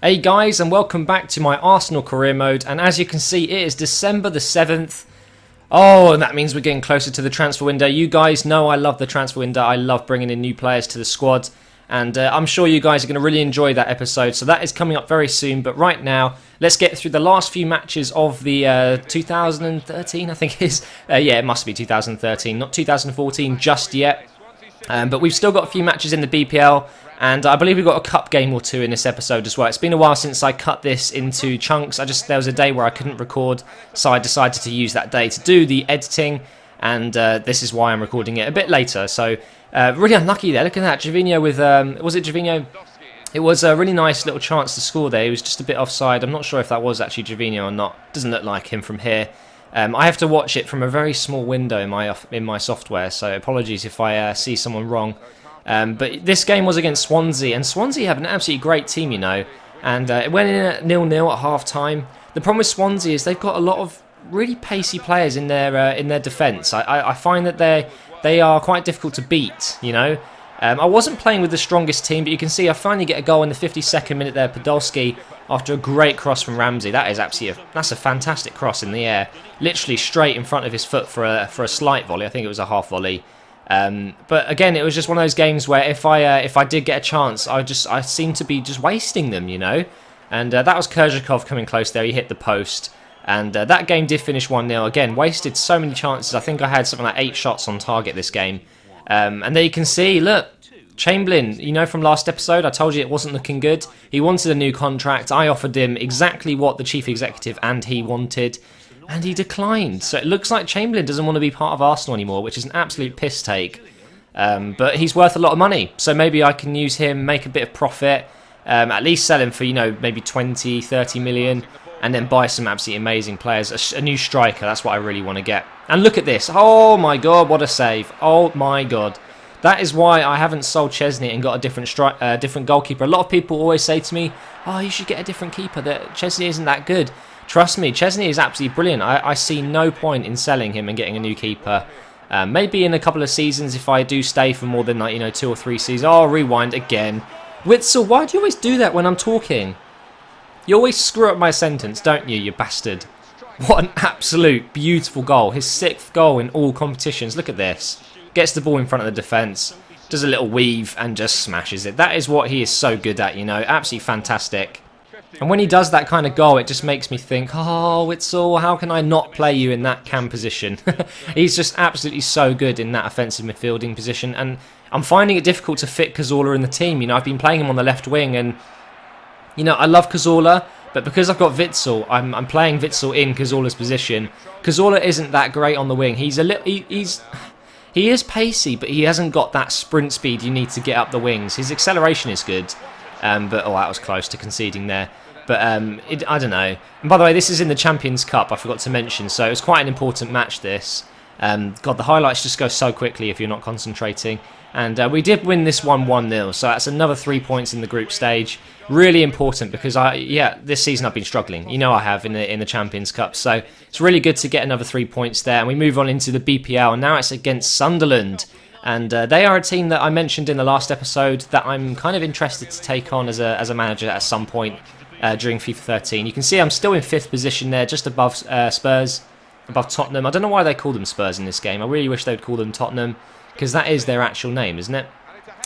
Hey guys, and welcome back to my Arsenal career mode, and as you can see it is December the 7th. Oh, and that means we're getting closer to the transfer window. You guys know I love the transfer window. I love bringing in new players to the squad, and I'm sure you guys are going to really enjoy that episode, so that is coming up very soon. But right now, let's get through the last few matches of the 2013, I think it is. Yeah, it must be 2013, not 2014 just yet. But we've still got a few matches in the BPL, and I believe we've got a cup game or two in this episode as well. It's been a while since I cut this into chunks. There was a day where I couldn't record, so I decided to use that day to do the editing, and this is why I'm recording it a bit later. So really unlucky there. Look at that, Gervinho with was it Gervinho? It was a really nice little chance to score there. He was just a bit offside. I'm not sure if that was actually Gervinho or not. Doesn't look like him from here. I have to watch it from a very small window in my software, so apologies if I see someone wrong. But this game was against Swansea, and Swansea have an absolutely great team, you know. And it went in at 0-0 at half-time. The problem with Swansea is they've got a lot of really pacey players in their defence. I find that they are quite difficult to beat, you know. I wasn't playing with the strongest team, but you can see I finally get a goal in the 52nd minute there. Podolski, after a great cross from Ramsey. That's a fantastic cross in the air, literally straight in front of his foot for a slight volley. I think it was a half volley. But again, it was just one of those games where if I did get a chance, I seemed to be just wasting them, you know. And that was Kerzhakov coming close there. He hit the post, and that game did finish 1-0. Again, wasted so many chances. I think I had something like 8 shots on target this game. And there you can see, look, Chamberlain, you know from last episode, I told you it wasn't looking good. He wanted a new contract. I offered him exactly what the chief executive and he wanted, and he declined. So it looks like Chamberlain doesn't want to be part of Arsenal anymore, which is an absolute piss take. But he's worth a lot of money, so maybe I can use him, make a bit of profit, at least sell him for, you know, maybe 20, 30 million, and then buy some absolutely amazing players. A new striker, that's what I really want to get. And look at this. Oh my god, what a save. Oh my god. That is why I haven't sold Chesney and got a different goalkeeper. A lot of people always say to me, oh, you should get a different keeper. That Chesney isn't that good. Trust me, Chesney is absolutely brilliant. I see no point in selling him and getting a new keeper. Maybe in a couple of seasons if I do stay for more than, like, you know, 2 or 3 seasons. Oh, rewind again. Witzel, why do you always do that when I'm talking? You always screw up my sentence, don't you bastard? What an absolute beautiful goal. His 6th goal in all competitions. Look at this. Gets the ball in front of the defence, does a little weave and just smashes it. That is what he is so good at, you know. Absolutely fantastic. And when he does that kind of goal, it just makes me think, oh, Witzel, how can I not play you in that cam position? He's just absolutely so good in that offensive midfielding position. And I'm finding it difficult to fit Cazorla in the team. You know, I've been playing him on the left wing, and, you know, I love Cazorla, but because I've got Witzel, I'm playing Witzel in Cazorla's position. Cazorla isn't that great on the wing. He is pacey, but he hasn't got that sprint speed you need to get up the wings. His acceleration is good, but oh, that was close to conceding there. But I don't know. And by the way, this is in the Champions Cup, I forgot to mention, so it was quite an important match, this. God, the highlights just go so quickly if you're not concentrating. And we did win this one 1-0, so that's another 3 points in the group stage. Really important because this season I've been struggling. You know I have in the Champions Cup, so it's really good to get another 3 points there. And we move on into the BPL, and now it's against Sunderland. And they are a team that I mentioned in the last episode that I'm kind of interested to take on as a manager at some point during FIFA 13. You can see I'm still in 5th position there, just above Spurs, above Tottenham. I don't know why they call them Spurs in this game. I really wish they would call them Tottenham, because that is their actual name, isn't it?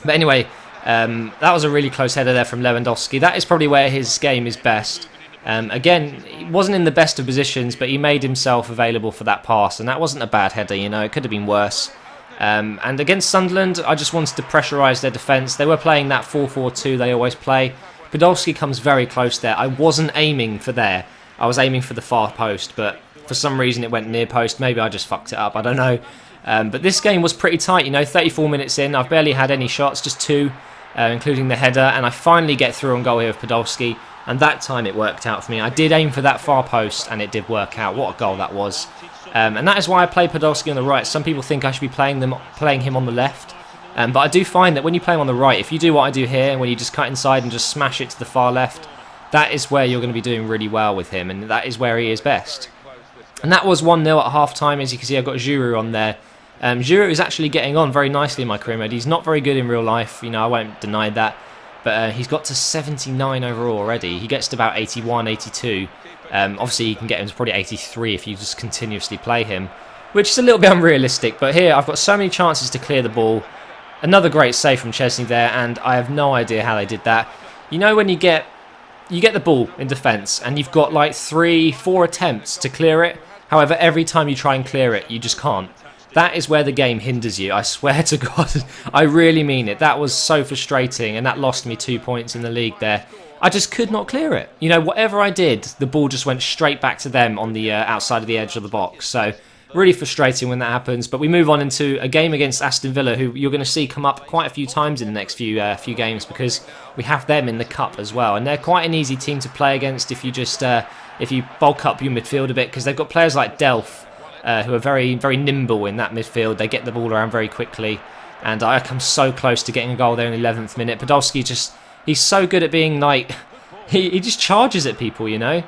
But anyway, that was a really close header there from Lewandowski. That is probably where his game is best. Again, he wasn't in the best of positions, but he made himself available for that pass, and that wasn't a bad header, you know. It could have been worse. And against Sunderland, I just wanted to pressurise their defence. They were playing that 4-4-2 they always play. Podolski comes very close there. I wasn't aiming for there. I was aiming for the far post, but for some reason it went near post. Maybe I just fucked it up, I don't know. But this game was pretty tight, you know, 34 minutes in. I've barely had any shots, just 2, including the header. And I finally get through on goal here with Podolski. And that time it worked out for me. I did aim for that far post, and it did work out. What a goal that was. And that is why I play Podolski on the right. Some people think I should be playing him on the left. But I do find that when you play him on the right, if you do what I do here, when you just cut inside and just smash it to the far left, that is where you're going to be doing really well with him. And that is where he is best. And that was 1-0 at half-time. As you can see, I've got Giroud on there. Giroud is actually getting on very nicely in my career mode. He's not very good in real life, you know, I won't deny that. but he's got to 79 overall already. He gets to about 81, 82. Obviously, you can get him to probably 83 if you just continuously play him, which is a little bit unrealistic. But here, I've got so many chances to clear the ball. Another great save from Chesney there, and I have no idea how they did that. You know when you get the ball in defence, and you've got like 3-4 attempts to clear it. However, every time you try and clear it, you just can't. That is where the game hinders you. I swear to God, I really mean it. That was so frustrating, and that lost me 2 points in the league there. I just could not clear it. You know, whatever I did, the ball just went straight back to them on the outside of the edge of the box. So, really frustrating when that happens. But we move on into a game against Aston Villa, who you're going to see come up quite a few times in the next few games, because we have them in the cup as well. And they're quite an easy team to play against if you just if you bulk up your midfield a bit, because they've got players like Delph, who are very, very nimble in that midfield. They get the ball around very quickly. And I come so close to getting a goal there in the 11th minute. Podolski he's so good at being like, he just charges at people, you know.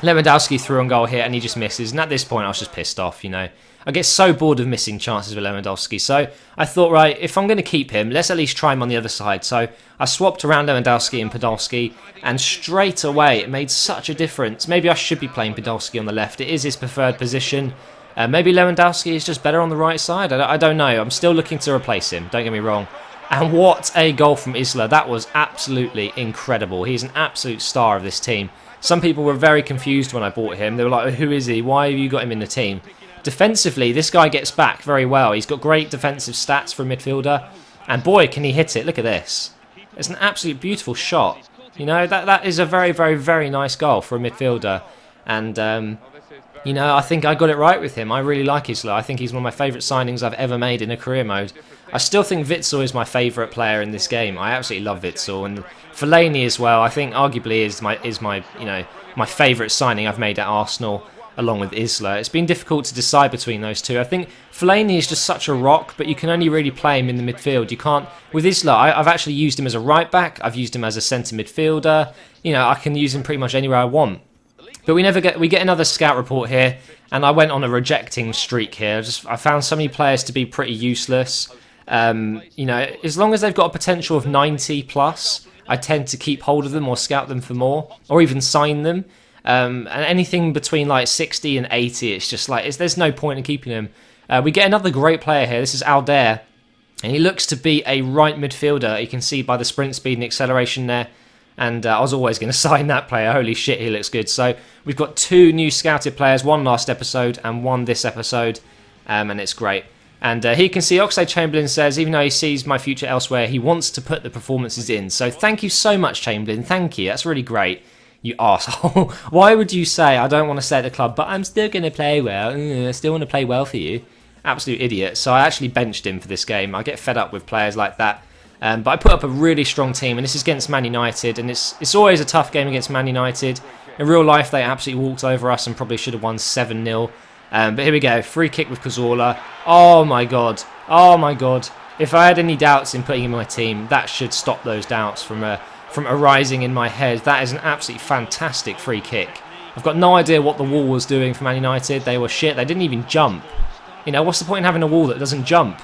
Lewandowski threw on goal here and he just misses. And at this point, I was just pissed off, you know. I get so bored of missing chances with Lewandowski. So I thought, right, if I'm going to keep him, let's at least try him on the other side. So I swapped around Lewandowski and Podolski, and straight away it made such a difference. Maybe I should be playing Podolski on the left. It is his preferred position. Maybe Lewandowski is just better on the right side. I don't know. I'm still looking to replace him. Don't get me wrong. And what a goal from Isla. That was absolutely incredible. He's an absolute star of this team. Some people were very confused when I bought him. They were like, who is he? Why have you got him in the team? Defensively, this guy gets back very well. He's got great defensive stats for a midfielder. And boy, can he hit it. Look at this. It's an absolute beautiful shot. You know, that is a very, very, very nice goal for a midfielder. And, you know, I think I got it right with him. I really like Isla. I think he's one of my favourite signings I've ever made in a career mode. I still think Witsel is my favourite player in this game. I absolutely love Witsel. And Fellaini as well, I think arguably is my you know, my favourite signing I've made at Arsenal, along with Isla. It's been difficult to decide between those two. I think Fellaini is just such a rock, but you can only really play him in the midfield. You can't... With Isla, I've actually used him as a right back. I've used him as a centre midfielder. You know, I can use him pretty much anywhere I want. But we get another scout report here, and I went on a rejecting streak here. I found so many players to be pretty useless. You know, as long as they've got a potential of 90 plus, I tend to keep hold of them or scout them for more, or even sign them. And anything between like 60 and 80, it's just like there's no point in keeping them. We get another great player here. This is Aldair, and he looks to be a right midfielder. You can see by the sprint speed and acceleration there. And I was always going to sign that player. Holy shit, he looks good. So we've got 2 new scouted players, one last episode and one this episode, and it's great. And here you can see Oxlade-Chamberlain says, even though he sees my future elsewhere, he wants to put the performances in. So thank you so much, Chamberlain. Thank you. That's really great. You arsehole. Why would you say, I don't want to stay at the club, but I'm still going to play well. I still want to play well for you. Absolute idiot. So I actually benched him for this game. I get fed up with players like that. But I put up a really strong team, and this is against Man United, and it's always a tough game against Man United. In real life, they absolutely walked over us and probably should have won 7-0. But here we go, free kick with Cazorla. Oh my god, oh my god. If I had any doubts in putting him in my team, that should stop those doubts from arising in my head. That is an absolutely fantastic free kick. I've got no idea what the wall was doing for Man United. They were shit, they didn't even jump. You know, what's the point in having a wall that doesn't jump?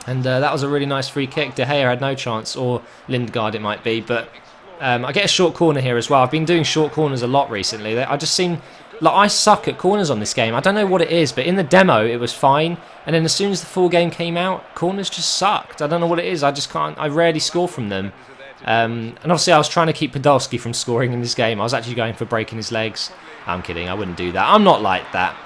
And that was a really nice free kick. De Gea had no chance, or Lindegaard it might be. But I get a short corner here as well. I've been doing short corners a lot recently. I just seem like I suck at corners on this game. I don't know what it is, but in the demo it was fine. And then as soon as the full game came out, corners just sucked. I don't know what it is. I just can't. I rarely score from them. And obviously I was trying to keep Podolski from scoring in this game. I was actually going for breaking his legs. I'm kidding. I wouldn't do that. I'm not like that.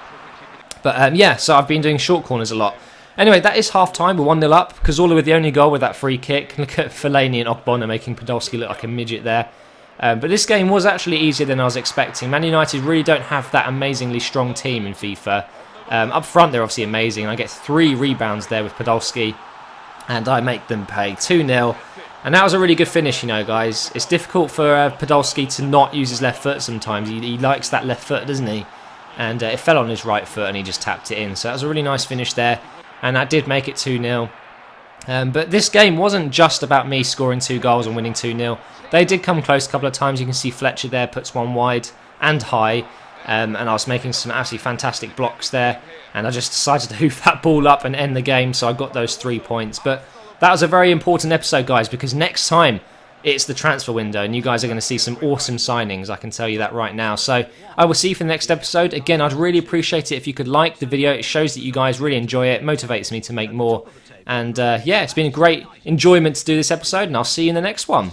But yeah, so I've been doing short corners a lot. Anyway, that is half-time. We're 1-0 up. Cazorla with the only goal with that free kick. Look at Fellaini and Ogbonna making Podolski look like a midget there. But this game was actually easier than I was expecting. Man United really don't have that amazingly strong team in FIFA. Up front, they're obviously amazing. I get 3 rebounds there with Podolski, and I make them pay 2-0. And that was a really good finish, you know, guys. It's difficult for Podolski to not use his left foot sometimes. He likes that left foot, doesn't he? And it fell on his right foot, and he just tapped it in. So that was a really nice finish there. And that did make it 2-0. But this game wasn't just about me scoring 2 goals and winning 2-0. They did come close a couple of times. You can see Fletcher there puts one wide and high. And I was making some absolutely fantastic blocks there. And I just decided to hoof that ball up and end the game. So I got those 3 points. But that was a very important episode, guys, because next time it's the transfer window, and you guys are going to see some awesome signings, I can tell you that right now. So I will see you for the next episode. Again, I'd really appreciate it if you could like the video. It shows that you guys really enjoy it, motivates me to make more. And yeah, it's been a great enjoyment to do this episode, and I'll see you in the next one.